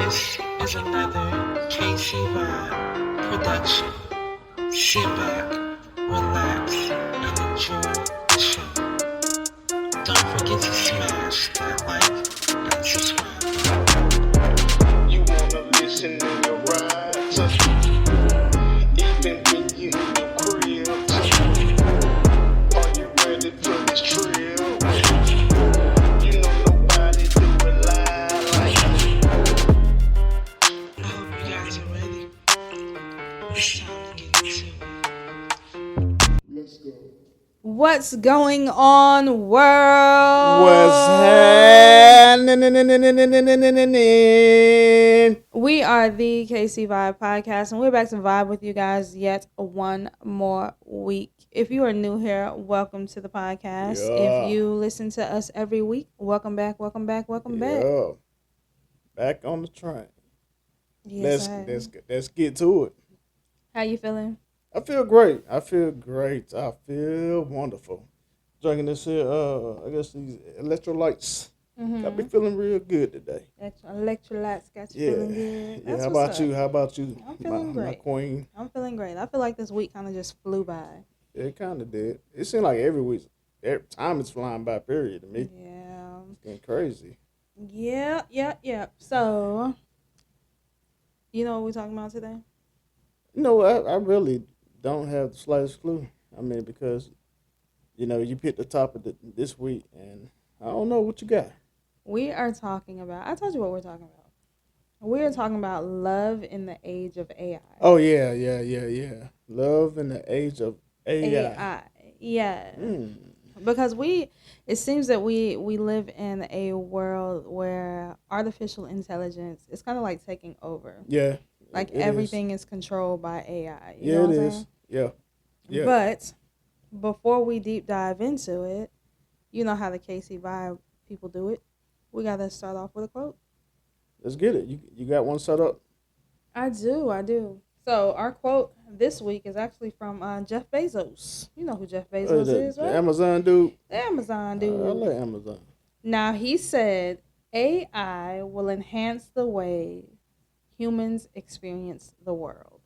This is another Casey Vibe production. Sit back, relax, and enjoy the show. Don't forget to smash that like and subscribe. You wanna listen in your ride, even when you in your crib. Are you ready for this trip? You know nobody do it live like me. I hope you guys are ready. It's time to get into it. Let's go. What's going on, world? What's happening? We are the KC Vibe Podcast, and we're back to vibe with you guys yet one more week. If you are new here, welcome to the podcast. Yeah. If you listen to us every week, welcome back, welcome back, welcome back. Yeah. Back on the train. Yes, Let's get to it. How you feeling? I feel great. I feel wonderful. Drinking this here, I guess these electrolytes. Got me feeling real good today. Electrolytes got you feeling good. Yeah. How about you? I'm feeling great. My queen. I'm feeling great. I feel like this week kind of just flew by. It kind of did. It seemed like every time is flying by, period, to me. Yeah. It's getting crazy. Yeah. So, you know what we're talking about today? No, I really don't have the slightest clue. I mean, because, you picked the topic this week, and I don't know what you got. We are talking about, I told you what we're talking about. We are talking about love in the age of AI. Oh, yeah. Love in the age of AI. Yeah. Because it seems that we live in a world where artificial intelligence is kind of like taking over. Yeah. Like everything is controlled by AI. You yeah, know what it I'm is. saying? Yeah. But before we deep dive into it, you know how the KC Vibe people do it. We got to start off with a quote. Let's get it. You got one set up? I do. So our quote this week is actually from Jeff Bezos. You know who Jeff Bezos is, right? The Amazon dude? The Amazon dude. I like Amazon. Now, he said, AI will enhance the way humans experience the world.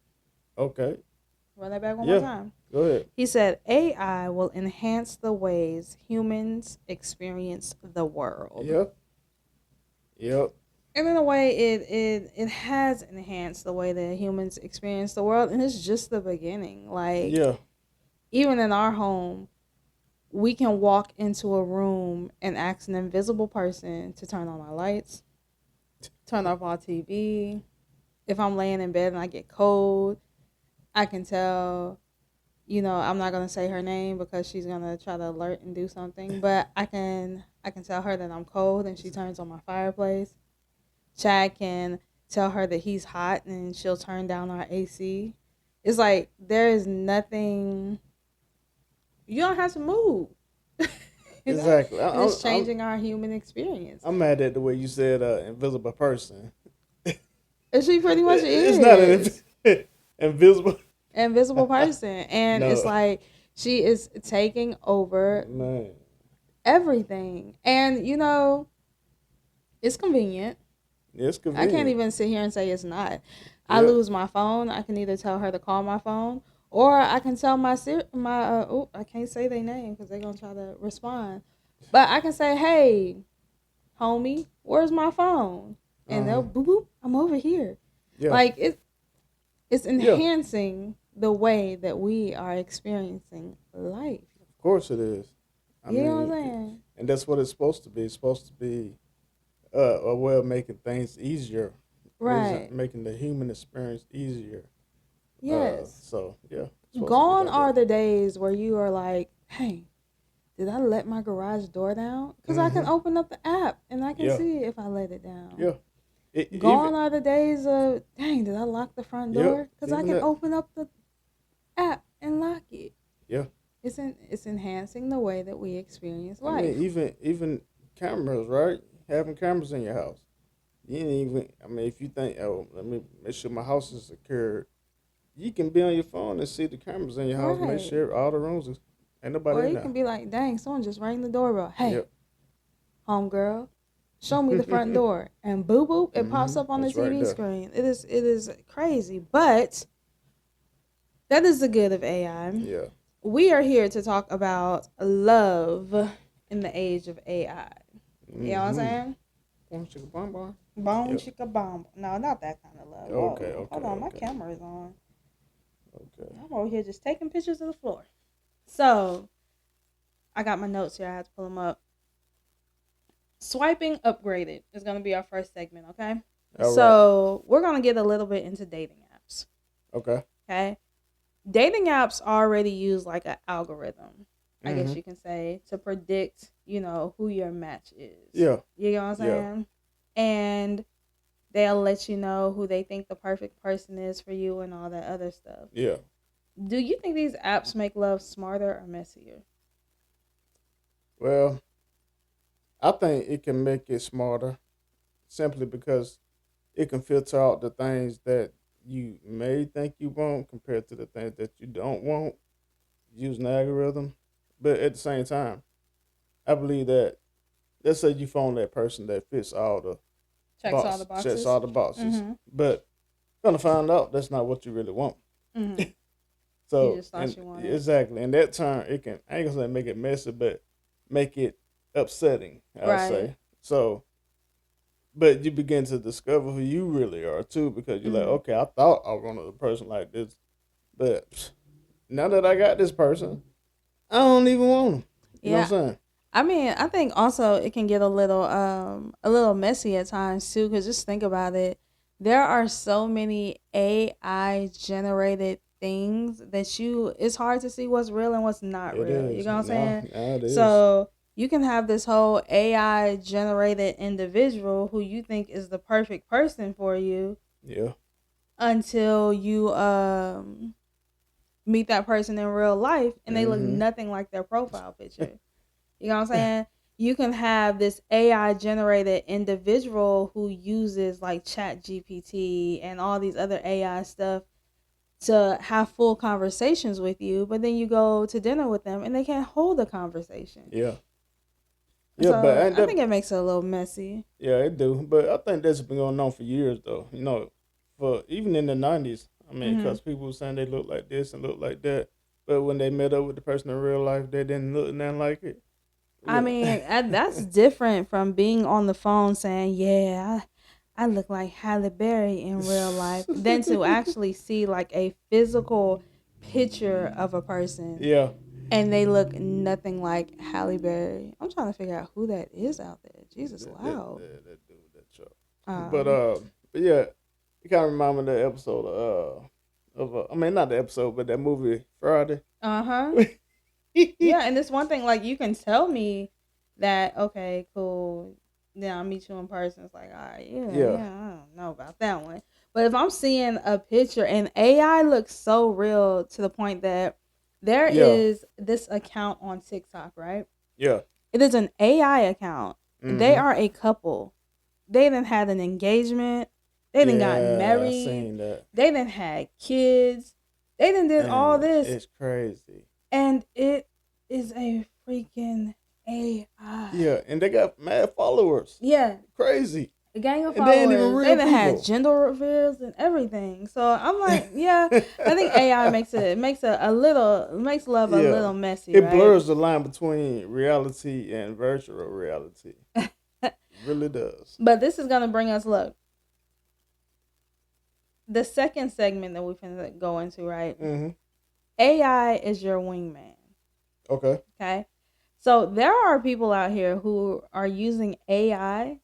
Okay. Run that back one more time. Go ahead. He said, AI will enhance the ways humans experience the world. Yep. And in a way, it has enhanced the way that humans experience the world, and it's just the beginning. Like, even in our home, we can walk into a room and ask an invisible person to turn on our lights, turn off our TV. If I'm laying in bed and I get cold, I can tell, I'm not going to say her name because she's going to try to alert and do something, but I can tell her that I'm cold and she turns on my fireplace. Chad can tell her that he's hot and she'll turn down our AC. It's like there is nothing. You don't have to move. Exactly. It's changing our human experience. I'm mad at the way you said invisible person. And she pretty much is. It's not an invisible person. And it's like she is taking over everything. And, it's convenient. It's convenient. I can't even sit here and say it's not. Yep. I lose my phone. I can either tell her to call my phone, or I can tell I can't say their name because they're going to try to respond. But I can say, hey, homie, where's my phone? And they'll, boop, boop, I'm over here. Yeah. Like, it's enhancing the way that we are experiencing life. Of course it is. I mean, know what I'm saying? And that's what it's supposed to be. It's supposed to be a way of making things easier. Right. Making the human experience easier. Yes. Gone are the days where you are like, hey, did I let my garage door down? Because I can open up the app and I can see if I let it down. Yeah. Gone are the days of, dang, did I lock the front door? Because I can open up the app and lock it. Yeah. It's enhancing the way that we experience life. I mean, even cameras, right? Having cameras in your house. You ain't even, if you think, let me make sure my house is secured, you can be on your phone and see the cameras in your house, make sure all the rooms ain't nobody in there. Or you can be like, dang, someone just rang the doorbell. Hey, homegirl, show me the front door, and boop boop, it pops up on the It's right TV there. screen. It is crazy, but that is the good of AI. Yeah. We are here to talk about love in the age of AI. You know what I'm saying? Boom, chicka, bomb, bomb. Bone Yep. chicka bomb. No, not that kind of love. Okay, Oh, okay, hold on, my okay. camera is on. Okay. I'm over here just taking pictures of the floor. So, I got my notes here. I had to pull them up. Swiping upgraded is going to be our first segment, okay? All so, we're going to get a little bit into dating apps. Okay. Okay? Dating apps already use like an algorithm, I guess you can say, to predict, who your match is. Yeah. You know what I'm saying? And they'll let you know who they think the perfect person is for you and all that other stuff. Yeah. Do you think these apps make love smarter or messier? Well, I think it can make it smarter simply because it can filter out the things that you may think you want compared to the things that you don't want using the algorithm. But at the same time, I believe that, let's say you phone that person that fits all the Checks all the boxes. Checks all the boxes. But you're going to find out that's not what you really want. So, you just thought you wanted. Exactly. In that turn, it can, I ain't going to say make it messy, but make it upsetting, I'd say. So, but you begin to discover who you really are, too, because you're like, okay, I thought I wanted a person like this, but now that I got this person, I don't even want them. You know what I'm saying? I mean, I think also it can get a little messy at times, too, because just think about it. There are so many AI-generated things that it's hard to see what's real and what's not real. You know what I'm saying? No, it is. So you can have this whole AI-generated individual who you think is the perfect person for you. Yeah. Until you meet that person in real life and they look nothing like their profile picture. You know what I'm saying? You can have this AI-generated individual who uses like ChatGPT and all these other AI stuff to have full conversations with you, but then you go to dinner with them and they can't hold a conversation. Yeah. Yeah, so but I think it makes it a little messy. Yeah, it do. But I think that's been going on for years, though. For even in the 90s. I mean, because people were saying they look like this and look like that. But when they met up with the person in real life, they didn't look nothing like it. Yeah. I mean, that's different from being on the phone saying, yeah, I look like Halle Berry in real life, than to actually see like a physical picture of a person. Yeah. And they look nothing like Halle Berry. I'm trying to figure out who that is out there. Jesus, loud. That dude, that truck. But yeah, it kind of reminded me of the episode I mean, not the episode, but that movie Friday. Yeah, and it's one thing, like, you can tell me that, okay, cool, then I'll meet you in person. It's like, all right, yeah, I don't know about that one. But if I'm seeing a picture, and AI looks so real to the point that there is this account on TikTok, right? Yeah. It is an AI account. They are a couple. They done had an engagement. They done got married. I seen that. They done had kids. They done did all this. It's crazy. And it is a freaking AI. Yeah, and they got mad followers. Yeah. Crazy. A gang of followers. They ain't even real people. They done had gender reveals and everything. So I'm like, yeah, I think AI makes love a little messy. It blurs the line between reality and virtual reality. It really does. But this is gonna bring us, look, the second segment that we're gonna go into, right? AI is your wingman. Okay. So there are people out here who are using AI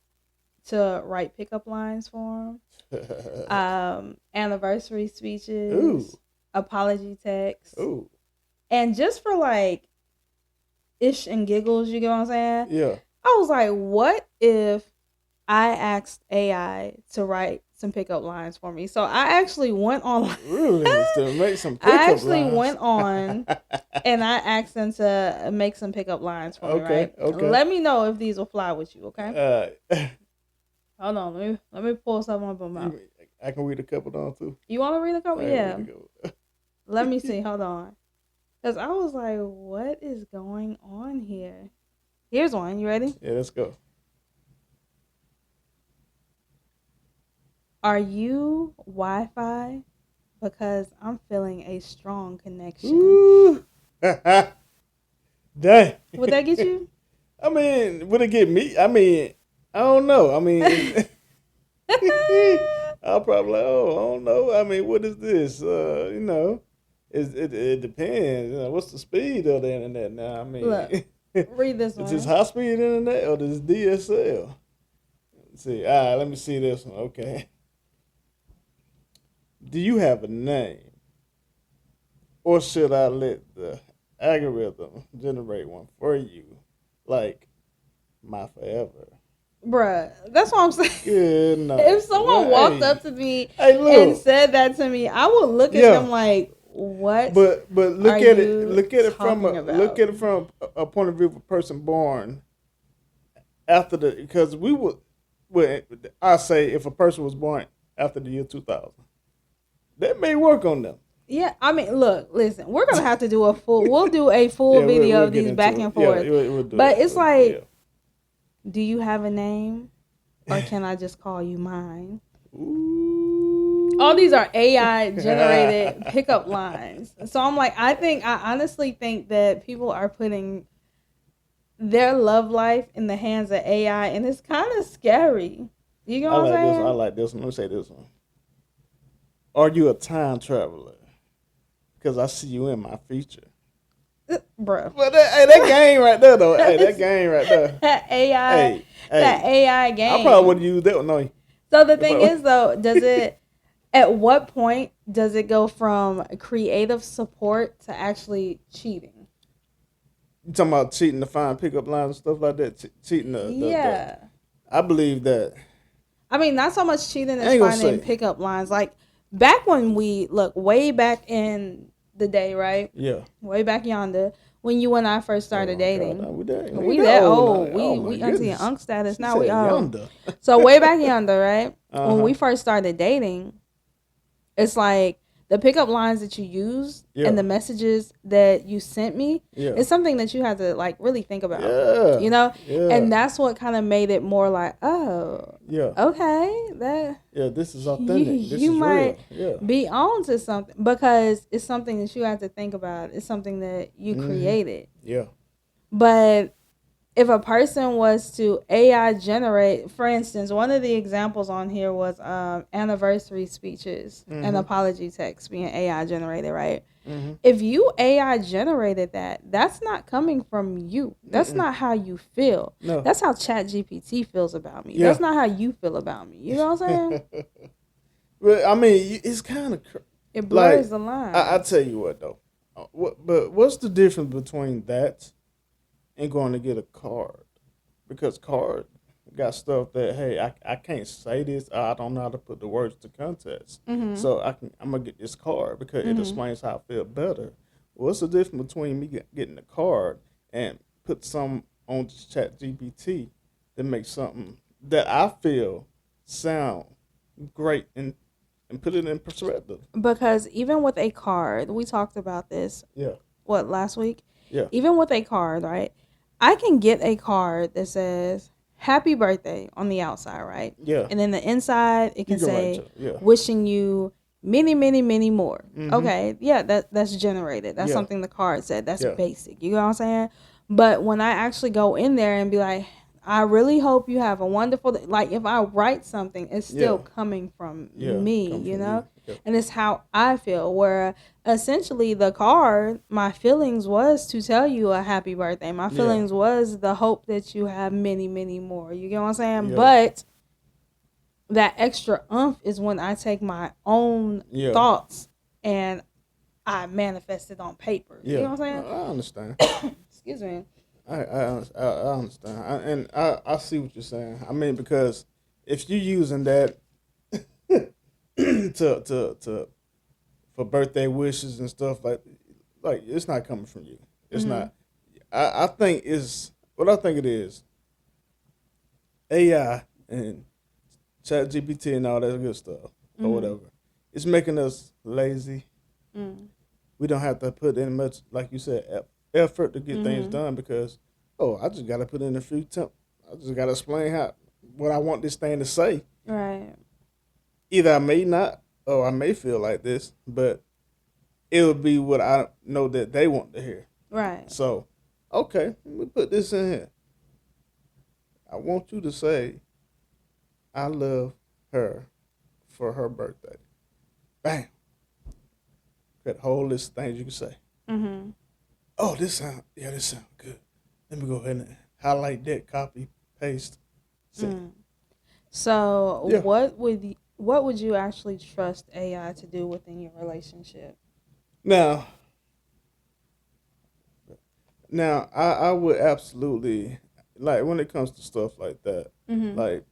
to write pickup lines for them, anniversary speeches, apology texts, and just for like ish and giggles, you get what I'm saying? Yeah. I was like, what if I asked AI to write some pickup lines for me? So I actually went on. Really? To make some pickup lines? I actually went on and I asked them to make some pickup lines for me, right? Okay. Let me know if these will fly with you, okay? Hold on, let me pull some of them out. I can read a couple down too. You want to read a couple? Yeah. Let me see. Hold on. Because I was like, what is going on here? Here's one. You ready? Yeah, let's go. Are you Wi-Fi? Because I'm feeling a strong connection. Ooh. Dang. Would that get you? I mean, would it get me? I mean, I don't know. I mean, I'll probably like, oh, I don't know. I mean, what is this? You know, it depends. You know, what's the speed of the internet now? I mean, Look, read this one. Is this high speed internet or this DSL? Let's see. All right, let me see this one. Okay. Do you have a name? Or should I let the algorithm generate one for you? Like my forever. Bruh, that's what I'm saying. Good night. If someone walked up to me look, and said that to me, I would look at them like, what? But look are at you it. Look at it from talking a point of view of a person born after because we would. Well, I say if a person was born after the year 2000, that may work on them. Yeah, I mean, look, listen, we're gonna have to do we'll do a full video of these back and forth. Yeah, we'll but it's like, do you have a name, or can I just call you mine? Ooh. All these are AI generated pickup lines. So I'm like, I honestly think that people are putting their love life in the hands of AI, and it's kind of scary. You know what I'm saying? I like this one. Let me say this one. Are you a time traveler? Because I see you in my future. Bro. Well, that game right there, though. Hey, that game right there. That AI, that AI game. I probably would use that one. No. So the thing is, though, at what point does it go from creative support to actually cheating? You talking about cheating to find pickup lines and stuff like that? Cheating I believe that. I mean, not so much cheating as finding pickup lines. Like, back when way back in the day, right? Yeah. Way back yonder, when you and I first started dating. God, we that old. We auntie and uncle status. Now we old. So way back yonder, right? When we first started dating, it's like the pickup lines that you used and the messages that you sent me is something that you had to like really think about. Yeah. You know? Yeah. And that's what kind of made it more like, oh, okay, this is authentic. You might be on to something because it's something that you have to think about. It's something that you created. Yeah. But if a person was to AI generate, for instance, one of the examples on here was anniversary speeches and apology texts being AI generated, right? Mm-hmm. If you AI generated that, that's not coming from you. That's not how you feel. No. That's how ChatGPT feels about me. Yeah. That's not how you feel about me. You know what I'm saying? Well, I mean, it's kind of... It blurs the line. I tell you what, though. But what's the difference between that and going to get a card? Because card got stuff that, hey, I can't say this. I don't know how to put the words to context. Mm-hmm. So I'm going to get this card because it explains how I feel better. What's the difference between me getting a card and put some on ChatGPT that makes something that I feel sound great and put it in perspective? Because even with a card, we talked about this. Yeah. What, last week? Yeah. Even with a card, right? I can get a card that says happy birthday on the outside, right? Yeah. And then the inside, it can say wishing you many, many, many more. Mm-hmm. Okay. Yeah, that's generated. That's something the card said. That's basic. You know what I'm saying? But when I actually go in there and be like, I really hope you have a wonderful day. Like, if I write something, it's still coming from me, you know? And it's how I feel, where essentially the card, my feelings was to tell you a happy birthday. My feelings was the hope that you have many, many more. You get what I'm saying? Yeah. But that extra oomph is when I take my own thoughts and I manifest it on paper. You know what I'm saying? I understand. Excuse me. I understand. I see what you're saying. I mean, because if you're using that to for birthday wishes and stuff like it's not coming from you. It's not. I think it is. AI and ChatGPT and all that good stuff or whatever. It's making us lazy. We don't have to put in much, like you said, effort to get things done because I just got to put in a few I just got to explain what I want this thing to say. Right. either I may not or I may feel like this, but it would be what I know that they want to hear. Right. So, okay, let me put this in here. I want you to say, I love her for her birthday. Bam. Got a whole list of things you can say. Mm-hmm. Oh, this sound good. Let me go ahead and highlight that, copy, paste. So, Yeah. what would you actually trust AI to do within your relationship? Now, I would absolutely, like, when it comes to stuff like that, like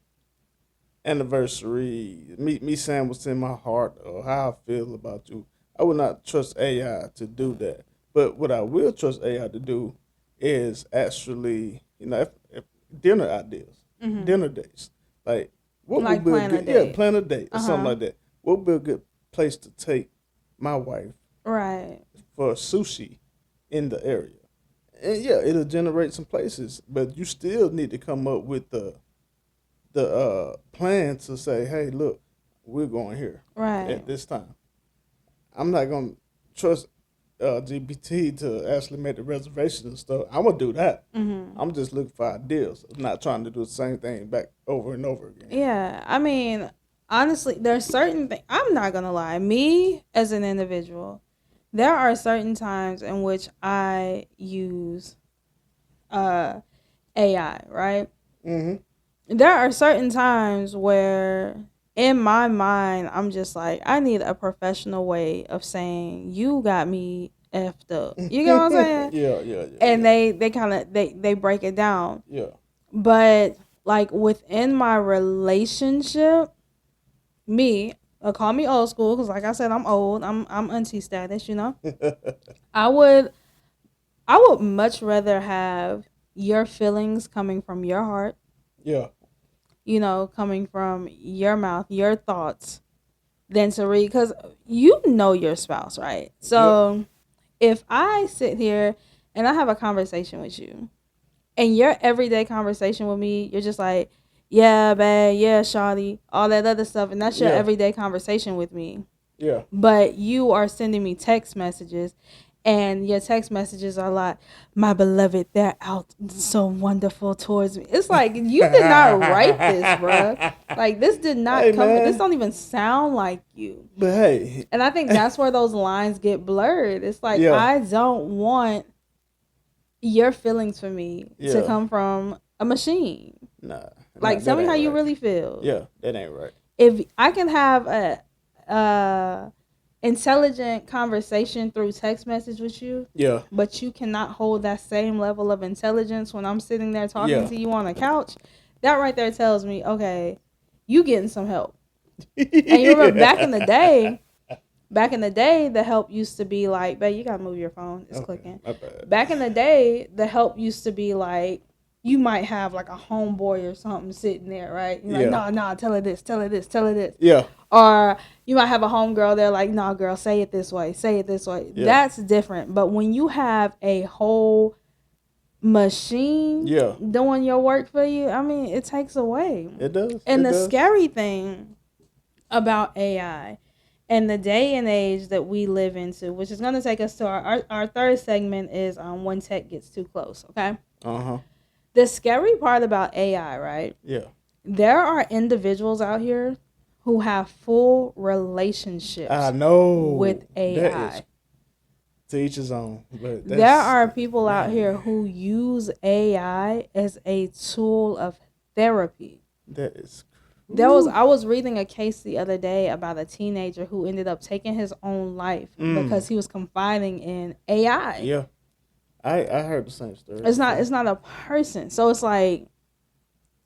anniversary, me saying what's in my heart or how I feel about you, I would not trust AI to do that. But what I will trust AI to do is actually, if dinner ideas, dinner dates, like what Like would be plan a a good, date. plan a date or something like that. What would be a good place to take my wife Right. for sushi in the area? And yeah, it'll generate some places, but you still need to come up with the plan to say, hey, look, we're going here at this time. I'm not gonna trust GPT to actually make the reservations and stuff. I'm gonna do that. I'm just looking for ideas. I'm not trying to do the same thing back over and over again. Yeah, I mean, honestly, there's certain things. I'm not gonna lie. Me as an individual, there are certain times in which I use AI. Right. There are certain times where, in my mind, I'm just like, I need a professional way of saying you got me effed up. You get what I'm saying? Yeah. And they kind of they break it down. Yeah. But like within my relationship, call me old school because like I said, I'm old. I'm auntie status. I would much rather have your feelings coming from your heart. Yeah. Coming from your mouth, your thoughts, than to read, because you know your spouse, right? So if I sit here and I have a conversation with you, and your everyday conversation with me, you're just like, yeah, babe, yeah, shawty, all that other stuff, and that's your everyday conversation with me. Yeah. But you are sending me text messages, and your text messages are like, my beloved, they're out so wonderful towards me. It's like, you did not write this, bruh. Like, this did not come from, this don't even sound like you. But hey. And I think that's where those lines get blurred. It's like, I don't want your feelings for me to come from a machine. Nah. Like, tell me how you really feel. Yeah, that ain't right. If I can have a intelligent conversation through text message with you, but you cannot hold that same level of intelligence when I'm sitting there talking to you on a couch, that right there tells me, okay, you getting some help. And you remember back in the day, the help used to be like, babe, you gotta move your phone, it's clicking. Back in the day, the help used to be like, you might have like a homeboy or something sitting there, right? You're like, nah, tell her this. Yeah. Or you might have a homegirl there like, nah, girl, say it this way. Yeah. That's different. But when you have a whole machine doing your work for you, I mean, it takes away. It does. And the scary thing about AI and the day and age that we live into, which is going to take us to our third segment, is when tech gets too close, okay? The scary part about AI, right? Yeah. There are individuals out here who have full relationships. I know. With AI. To each his own. But there are people out here who use AI as a tool of therapy. That is. I was reading a case the other day about a teenager who ended up taking his own life because he was confiding in AI. Yeah. I heard the same story. It's not a person. So it's like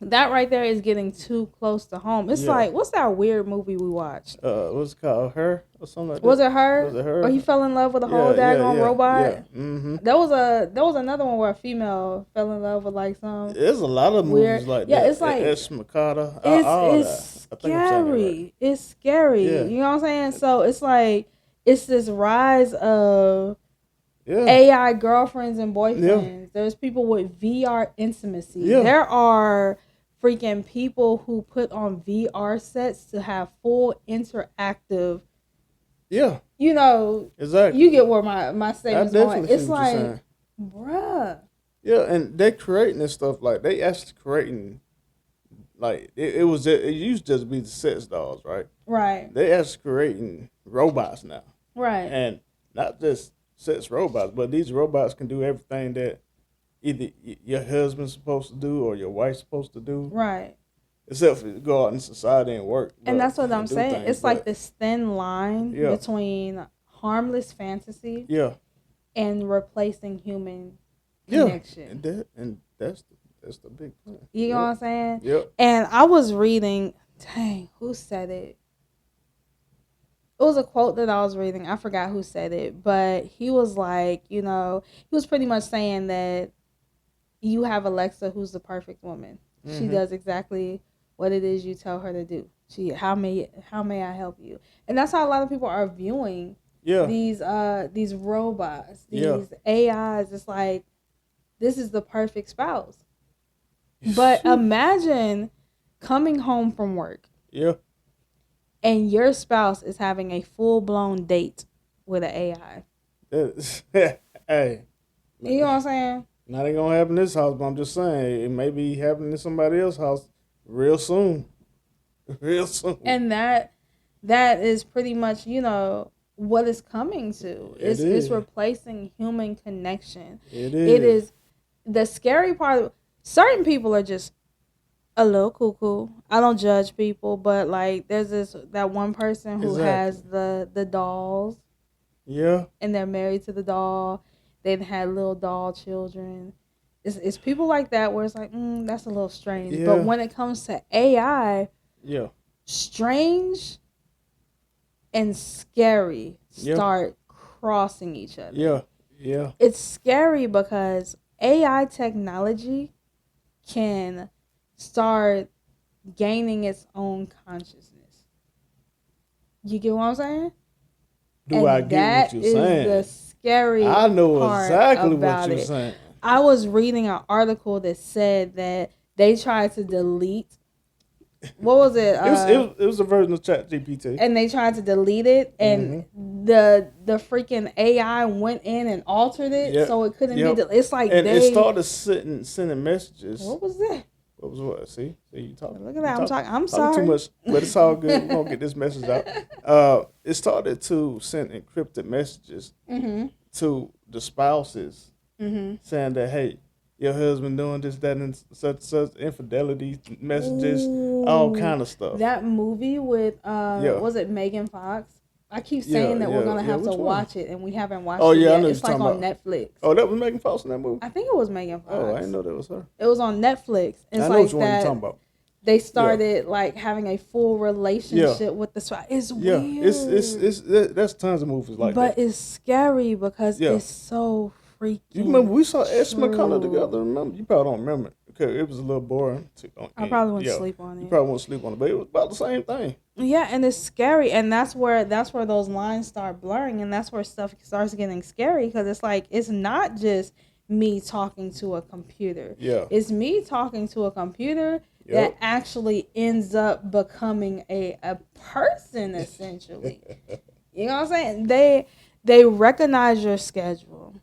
that right there is getting too close to home. It's like, what's that weird movie we watched? What's it called? Her or something like that? Was it Her? Or he fell in love with a whole daggone robot? Yeah. Mm-hmm. There was another one where a female fell in love with like some. There's a lot of movies like that. Yeah, it's like it's Makata. It's scary. It's scary. Yeah. You know what I'm saying? So it's like it's this rise of AI girlfriends and boyfriends. There's people with VR intimacy. There are freaking people who put on VR sets to have full interactive. Yeah. You know, exactly. You get where my statement's going. It's like, bruh. Yeah, and they're creating this stuff like they actually creating like it was just, it used to just be the sex dolls, right? Right. They actually creating robots now. Right. And not just sex robots, but these robots can do everything that either your husband's supposed to do or your wife's supposed to do. Right. Except for go out in society and work. And that's what I'm saying. It's like this thin line between harmless fantasy and replacing human connection. And that's the big thing. You know what I'm saying? Yep. And I was reading, dang, who said it? It was a quote that I was reading. I forgot who said it, but he was like, he was pretty much saying that you have Alexa, who's the perfect woman. Mm-hmm. She does exactly what it is you tell her to do. How may I help you? And that's how a lot of people are viewing these robots, these AIs. It's like, this is the perfect spouse. But imagine coming home from work. Yeah. And your spouse is having a full-blown date with an AI. Hey. You know what I'm saying? Not ain't gonna happen in this house, but I'm just saying it may be happening in somebody else's house real soon. Real soon. And that is pretty much, what it's coming to. It's replacing human connection. It is. It is the scary part. Certain people are just a little cuckoo. I don't judge people, but like there's that one person who has the dolls. Yeah. And they're married to the doll. They've had little doll children. It's people like that where it's like, that's a little strange. Yeah. But when it comes to AI, strange and scary start crossing each other. Yeah. Yeah. It's scary because AI technology can start gaining its own consciousness. You get what I'm saying? I get what you're saying? That is the scary part. I know exactly what you're saying. I was reading an article that said that they tried to delete. What was it? It was a version of ChatGPT. And they tried to delete it, and the freaking AI went in and altered it, so it couldn't be deleted. It's like it started sending messages. What was that? What was what? See you talking. Look at that. I'm sorry. Too much, but it's all good. We're gonna get this message out. It started to send encrypted messages to the spouses, saying that, hey, your husband doing this, that, and such infidelity messages, all kind of stuff. That movie with was it Megan Fox? I keep saying that we're gonna have to watch it, and we haven't watched it yet. It's like on Netflix. Oh, that was Megan Fox in that movie? I think it was Megan Fox. Oh, I didn't know that was her. It was on Netflix. It's I know like which one you're talking about. They started like having a full relationship with the spouse. It's weird. It's that's tons of movies like that. But it's scary because it's so freaking. You remember we saw Ash McConnell together? Remember? You probably don't remember it. Okay, it was a little boring. I probably went to sleep on it. You probably went to sleep on it, but it was about the same thing. Yeah, and it's scary, and that's where those lines start blurring, and that's where stuff starts getting scary because it's like it's not just me talking to a computer. Yeah, it's me talking to a computer that actually ends up becoming a person essentially. You know what I'm saying? They recognize your schedule.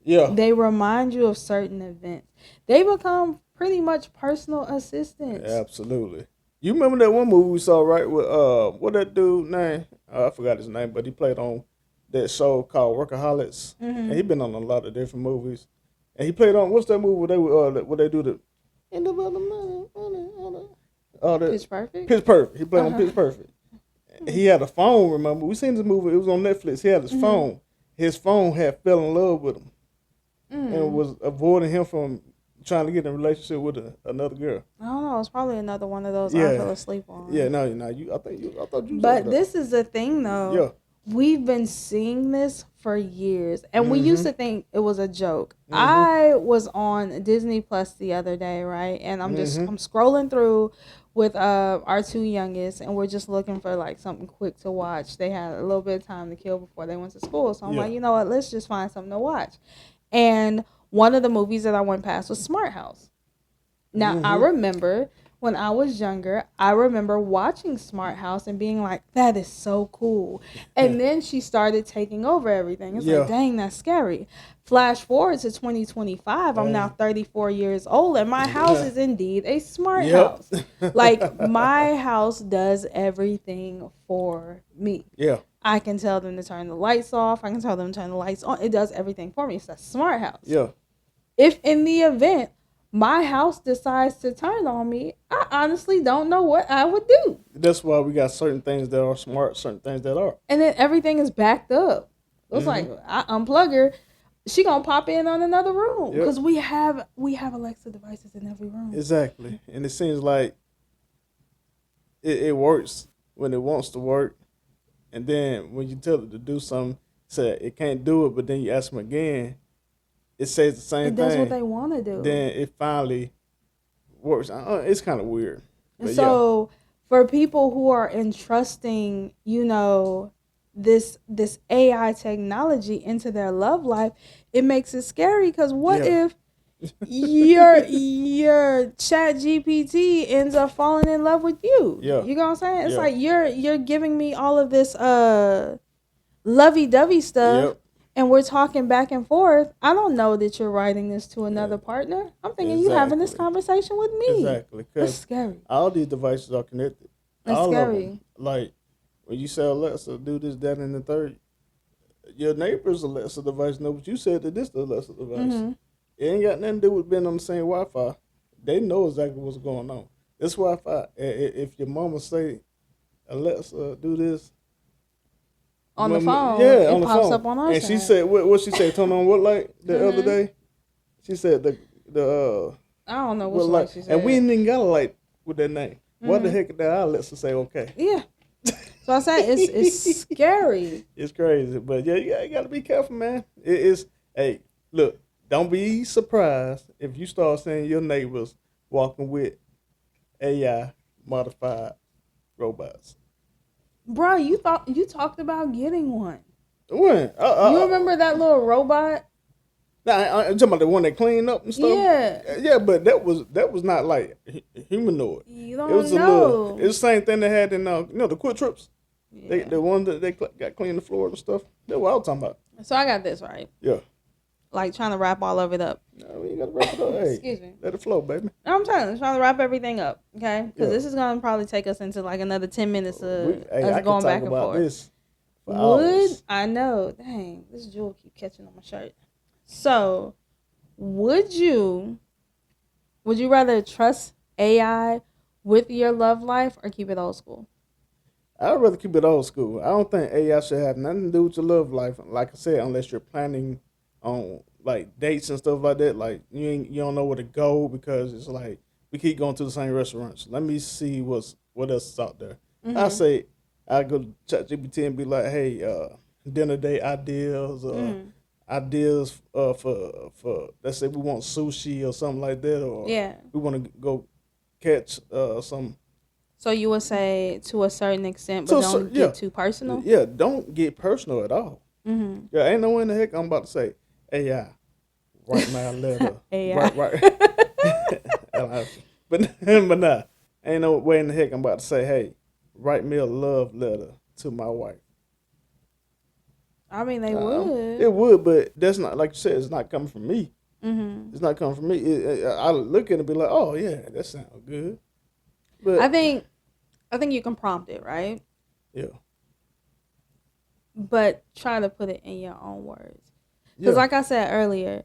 Yeah, they remind you of certain events. They become pretty much personal assistants. Absolutely. You remember that one movie we saw, right? With what that dude name? I forgot his name, but he played on that show called Workaholics, and he been on a lot of different movies. And he played on what's that movie where they do the Pitch Perfect. Pitch Perfect. He played on Pitch Perfect. He had a phone. Remember, we seen this movie. It was on Netflix. He had his phone. His phone had fell in love with him, and was avoiding him from trying to get in a relationship with another girl. I don't know. It's probably another one of those I fell asleep on. Yeah, no. I thought you. But this is the thing, though. Yeah. We've been seeing this for years, and we used to think it was a joke. I was on Disney Plus the other day, right? And I'm scrolling through with our two youngest, and we're just looking for like something quick to watch. They had a little bit of time to kill before they went to school, so I'm like, you know what? Let's just find something to watch. And one of the movies that I went past was Smart House. Now I remember when I was younger, I remember watching Smart House and being like, that is so cool. And then she started taking over everything. It's like, dang, that's scary. Flash forward to 2025. I'm now 34 years old, and my house is indeed a smart house. Like, my house does everything for me. Yeah. I can tell them to turn the lights off. I can tell them to turn the lights on. It does everything for me. It's a smart house. Yeah. If in the event my house decides to turn on me, I honestly don't know what I would do. That's why we got certain things that are smart, certain things that are. And then everything is backed up. It's like, I unplug her, she gonna pop in on another room because we have Alexa devices in every room. Exactly, and it seems like it works when it wants to work, and then when you tell it to do something, say it can't do it, but then you ask them again. It says the same thing. It does what they want to do. Then it finally works. It's kind of weird. So for people who are entrusting, this AI technology into their love life, it makes it scary because what if your chat GPT ends up falling in love with you? Yeah. You know what I'm saying? It's like you're giving me all of this lovey-dovey stuff. Yep. And we're talking back and forth. I don't know that you're writing this to another partner. I'm thinking you having this conversation with me. Exactly. That's scary. All these devices are connected. That's all scary. Of them. Like, when you say Alexa, do this, that, and the third, your neighbor's Alexa device know what you said that this is the Alexa device. Mm-hmm. It ain't got nothing to do with being on the same Wi-Fi. They know exactly what's going on. This Wi-Fi, if your mama say, Alexa, do this, on the phone, yeah, on it the pops phone. up on our And side. she said, what she said, turn on what light the other day? She said the I don't know what light she said. And we ain't even got a light with that name. What the heck did Alexa say okay? Yeah. So I said it's scary. It's crazy. But yeah, you gotta be careful, man. Hey, look, don't be surprised if you start seeing your neighbors walking with AI modified robots. Bro, you talked about getting one. When? You remember that little robot? Nah, I'm talking about the one that cleaned up and stuff. Yeah. Yeah, but that was not like humanoid. You don't It was know. It was the same thing they had in the Quick Trips. Yeah. The one that they got clean the floor and stuff. That's what I was talking about. So I got this right. Yeah. Like trying to wrap all of it up. No, you gotta wrap it up. Hey, excuse me. Let it flow, baby. I'm trying to wrap everything up, okay? Because this is gonna probably take us into like another 10 minutes of us going back and forth. This for hours. I know? Dang, this jewel keep catching on my shirt. So, would you rather trust AI with your love life or keep it old school? I'd rather keep it old school. I don't think AI should have nothing to do with your love life. Like I said, unless you're planning on like dates and stuff like that. Like you don't know where to go because it's like we keep going to the same restaurants. Let me see what else is out there. Mm-hmm. I say I go to ChatGPT and be like, hey, dinner date ideas, ideas for let's say we want sushi or something like that, or we want to go catch some. So you would say to a certain extent, but don't get too personal? Yeah, don't get personal at all. Mm-hmm. Yeah, ain't no way in the heck I'm about to say, AI, write my letter. AI. Right. but nah, ain't no way in the heck I'm about to say, hey, write me a love letter to my wife. I mean, they would. It would, but that's not, like you said, it's not coming from me. Mm-hmm. It's not coming from me. I look at it and be like, oh, yeah, that sounds good. But I think you can prompt it, right? Yeah. But try to put it in your own words. Because like I said earlier,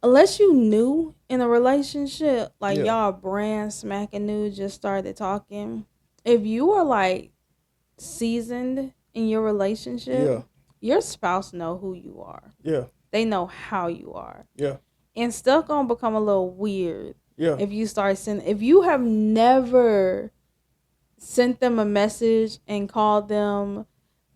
unless you new in a relationship, like y'all brand smacking new, just started talking, if you are like seasoned in your relationship, your spouse know who you are. Yeah. They know how you are. Yeah. And stuff gonna become a little weird. Yeah. If you have never sent them a message and called them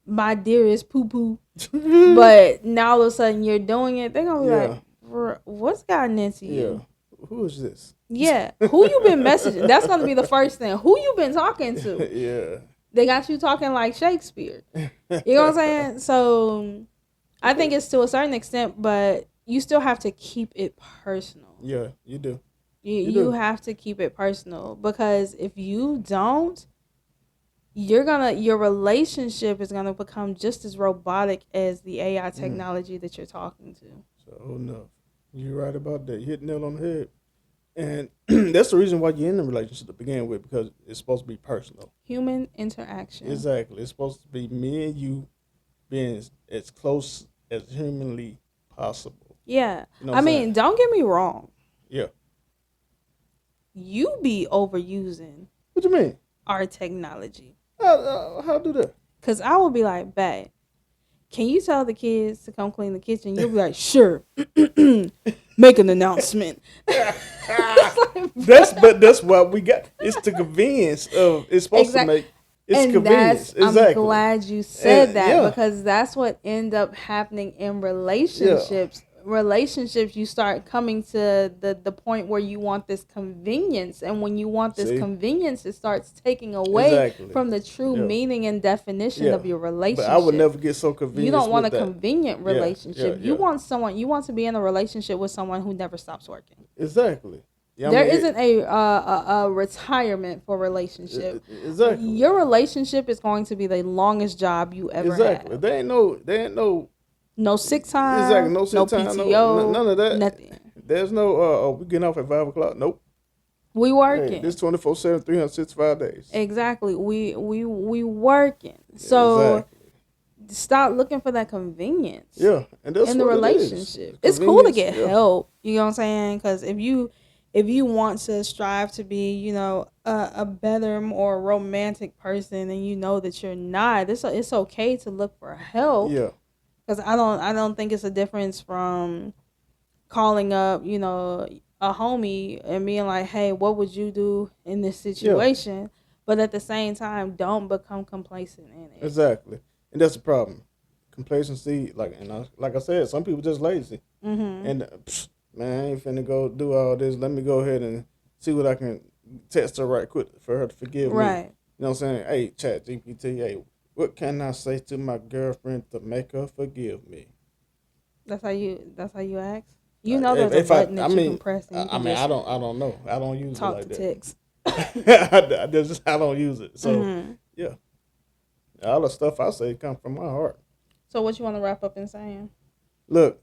my dearest poo poo, but now all of a sudden you're doing it, they're gonna be like, what's gotten into you? Yeah. Who is this? Yeah. Who you been messaging? That's gonna be the first thing. Who you been talking to? Yeah. They got you talking like Shakespeare. You know what I'm saying? So I think it's to a certain extent, but you still have to keep it personal. Yeah, you do. You have to keep it personal, because if you don't, your relationship is gonna become just as robotic as the AI technology that you're talking to. So enough. You're right about that. You hit the nail on the head. And that's the reason why you're in a relationship to begin with, because it's supposed to be personal. Human interaction. Exactly. It's supposed to be me and you being as close as humanly possible. Yeah. You know I mean, don't get me wrong. Yeah. You be overusing. What you mean? Our technology. How do that? Because I will be like, babe, can you tell the kids to come clean the kitchen? You'll be like, sure. Make an announcement. That's what we got. It's the convenience of it's supposed to make. It's and convenience. Exactly. I'm glad you said that, because that's what end up happening in relationships. Relationships, you start coming to the point where you want this convenience, and when you want this convenience, it starts taking away from the true meaning and definition of your relationship. But I would never get so convenient. You don't want a convenient relationship. You want someone. You want to be in a relationship with someone who never stops working. Exactly. Yeah, there isn't a retirement for relationship. Exactly. Your relationship is going to be the longest job you ever had. There ain't no sick time. Exactly. No sick time. PTO. None of that. Nothing. There's no. We getting off at 5 o'clock. Nope. We working. Hey, this 24/7, 365 days. Exactly. We working. So stop looking for that convenience. Yeah, and that's in the relationship. It's cool to get help. You know what I'm saying? Because if you want to strive to be, a better, more romantic person, and you know that you're not, it's okay to look for help. Yeah. Because I don't think it's a difference from calling up, a homie and being like, hey, what would you do in this situation? Yeah. But at the same time, don't become complacent in it. Exactly. And that's the problem. Complacency, like I said, some people just lazy. Mm-hmm. And man, I ain't finna go do all this. Let me go ahead and see what I can text her right quick for her to forgive me. Right. You know what I'm saying? Hey, Chat GPT, hey, what can I say to my girlfriend to make her forgive me? That's how you ask? You know there's a button that you can press. And I don't know. I don't use it like that. Talk to text. I don't use it. So, yeah. All the stuff I say comes from my heart. So what you want to wrap up in saying? Look,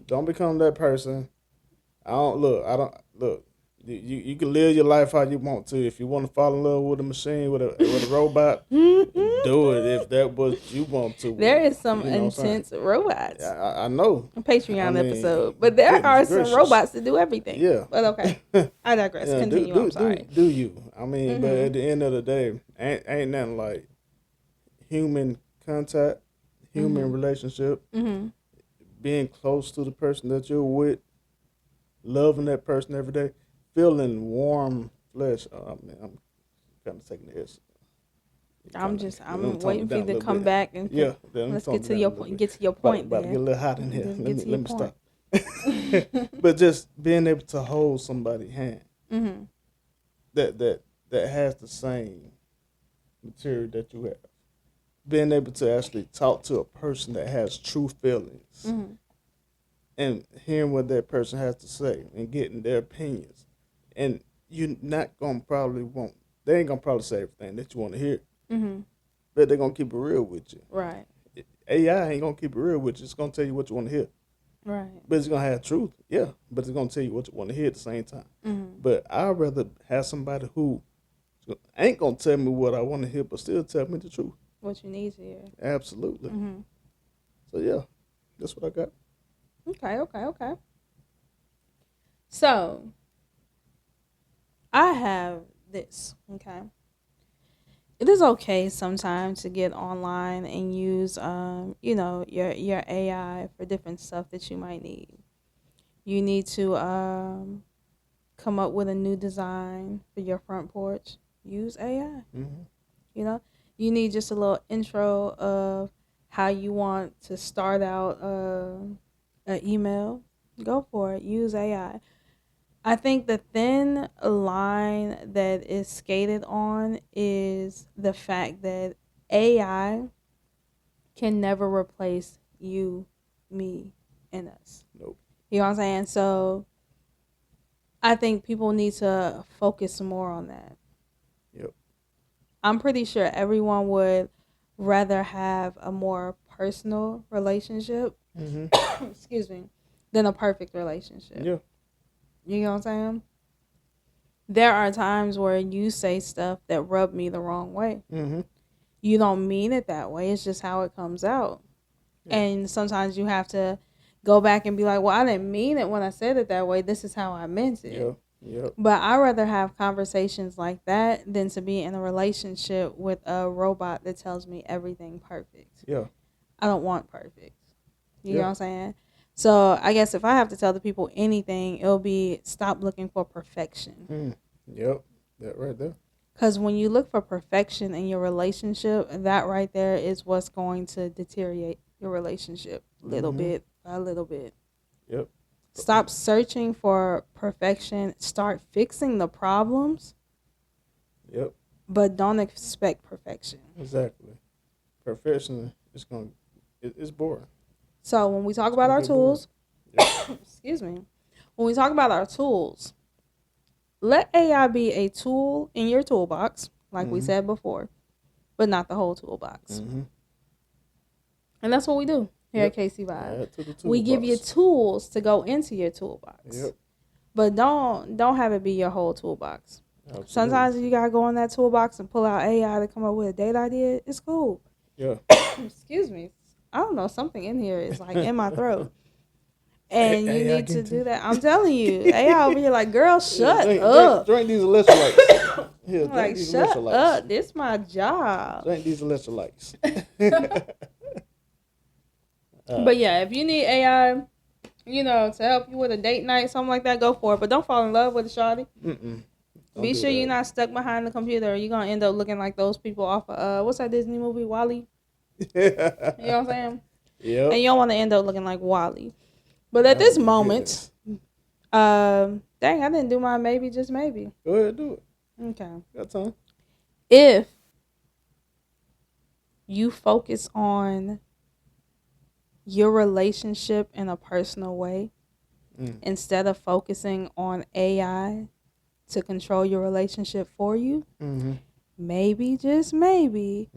don't become that person. You can live your life how you want to. If you want to fall in love with a machine, with a robot, do it if that what you want to. There is some intense robots. I know. A Patreon episode. But there are some robots that do everything. Yeah. But okay. I digress. Continue. I'm sorry. Do you. I mean, but at the end of the day, ain't nothing like human contact, human relationship, being close to the person that you're with, loving that person every day. Feeling warm flesh. Oh man, I'm kind of taking this. I'm waiting for you to come back and let's get to your point. Get to your point. About to get a little hot in here. Let me stop. But just being able to hold somebody's hand that has the same material that you have. Being able to actually talk to a person that has true feelings and hearing what that person has to say and getting their opinions. And you're not going to they ain't going to probably say everything that you want to hear. But they're going to keep it real with you. Right. AI ain't going to keep it real with you. It's going to tell you what you want to hear. Right. But it's going to have truth. Yeah. But it's going to tell you what you want to hear at the same time. But I'd rather have somebody who ain't going to tell me what I want to hear, but still tell me the truth. What you need to hear. Absolutely. So, yeah. That's what I got. Okay. So, I have this, okay? It is okay sometimes to get online and use, your AI for different stuff that you might need. You need to come up with a new design for your front porch. Use AI. You need just a little intro of how you want to start out an email. Go for it. Use AI. I think the thin line that is skated on is the fact that AI can never replace you, me, and us. Nope. You know what I'm saying? So I think people need to focus more on that. Yep. I'm pretty sure everyone would rather have a more personal relationship, excuse me, than a perfect relationship. Yeah. You know what I'm saying? There are times where you say stuff that rub me the wrong way. You don't mean it that way. It's just how it comes out. Yeah. And sometimes you have to go back and be like, well, I didn't mean it when I said it that way. This is how I meant it. Yeah. Yep. But I'd rather have conversations like that than to be in a relationship with a robot that tells me everything perfect. Yeah. I don't want perfect. You know what I'm saying? So I guess if I have to tell the people anything, it'll be stop looking for perfection. Yep. That right there. Because when you look for perfection in your relationship, that right there is what's going to deteriorate your relationship little bit by little bit. Yep. Stop searching for perfection. Start fixing the problems. Yep. But don't expect perfection. Exactly. Perfection is it's boring. So when we talk about our tools, excuse me, when we talk about our tools, let AI be a tool in your toolbox, like we said before, but not the whole toolbox. And that's what we do here at KC Vibe. We give you tools to go into your toolbox. Yep. But don't have it be your whole toolbox. Absolutely. Sometimes you gotta go in that toolbox and pull out AI to come up with a date idea. It's cool. Yeah. Excuse me. I don't know. Something in here is like in my throat. And you need to do that. I'm telling you. AI over here like, girl, shut up. Drink these electrolytes. Here, like, shut up. This my job. Drink these electrolytes. But yeah, if you need AI, to help you with a date night, something like that, go for it. But don't fall in love with a shawty. Be sure you're not stuck behind the computer. You're going to end up looking like those people off of, what's that Disney movie, WALL-E? You know what I'm saying? Yeah. And you don't want to end up looking like WALL-E. But at this moment, dang, I didn't do my maybe, just maybe. Go ahead, do it. Okay. Got time. If you focus on your relationship in a personal way, instead of focusing on AI to control your relationship for you, maybe, just maybe,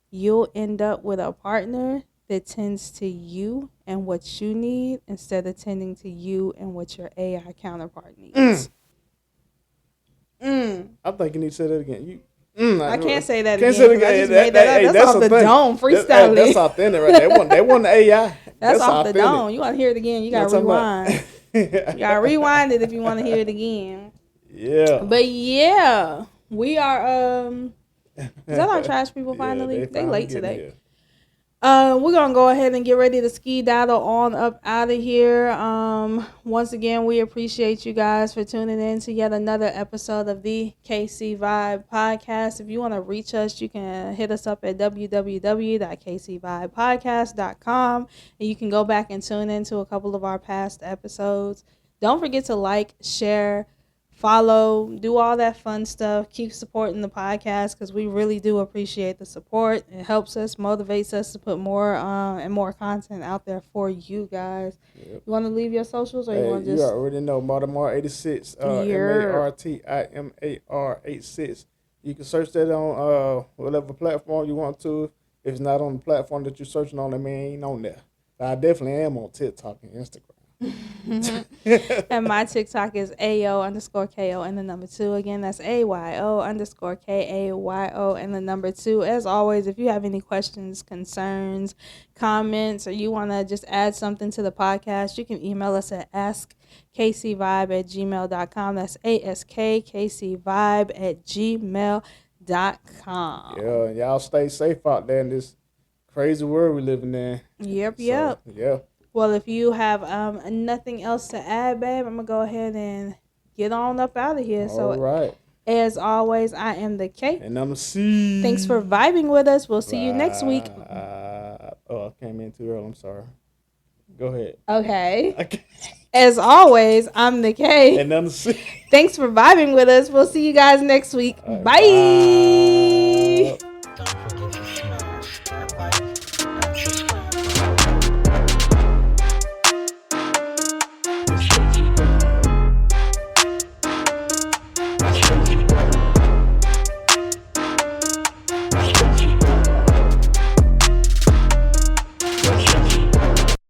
you'll end up with a partner that tends to you and what you need instead of tending to you and what your AI counterpart needs. I think you need to say that again. I can't say that can't again. Say that again. I just made that up. That's off the dome, freestyling. That's authentic right there. They want the AI. That's off the dome. You want to hear it again, you got to rewind. You got to rewind it if you want to hear it again. Yeah. But yeah, we are, is that our trash people finally? Yeah, they late today. Here. We're going to go ahead and get ready to ski-daddle on up out of here. Once again, we appreciate you guys for tuning in to yet another episode of the KC Vibe Podcast. If you want to reach us, you can hit us up at www.kcvibepodcast.com, and you can go back and tune into a couple of our past episodes. Don't forget to like, share, follow, do all that fun stuff. Keep supporting the podcast because we really do appreciate the support. It helps us, motivates us to put more and more content out there for you guys. Yep. You want to leave your socials, or you want to just? You already know Martimar86, MARTIMAR86. You can search that on whatever platform you want to. If it's not on the platform that you're searching on, I mean, it ain't on there. But I definitely am on TikTok and Instagram. And my TikTok is AO_KO and the number 2. Again, that's AYO_KAYO and the number 2. As always, if you have any questions, concerns, comments, or you want to just add something to the podcast, you can email us at askkcvibe@gmail.com. That's askkcvibe@gmail.com. Yeah, and y'all stay safe out there in this crazy world we living in. Yep. Yeah. Well, if you have nothing else to add, babe, I'm going to go ahead and get on up out of here. All right. As always, I am the K. And I'm the C. Thanks for vibing with us. We'll see you next week. I came in too early. I'm sorry. Go ahead. Okay. As always, I'm the K. And I'm the C. Thanks for vibing with us. We'll see you guys next week. Right, bye.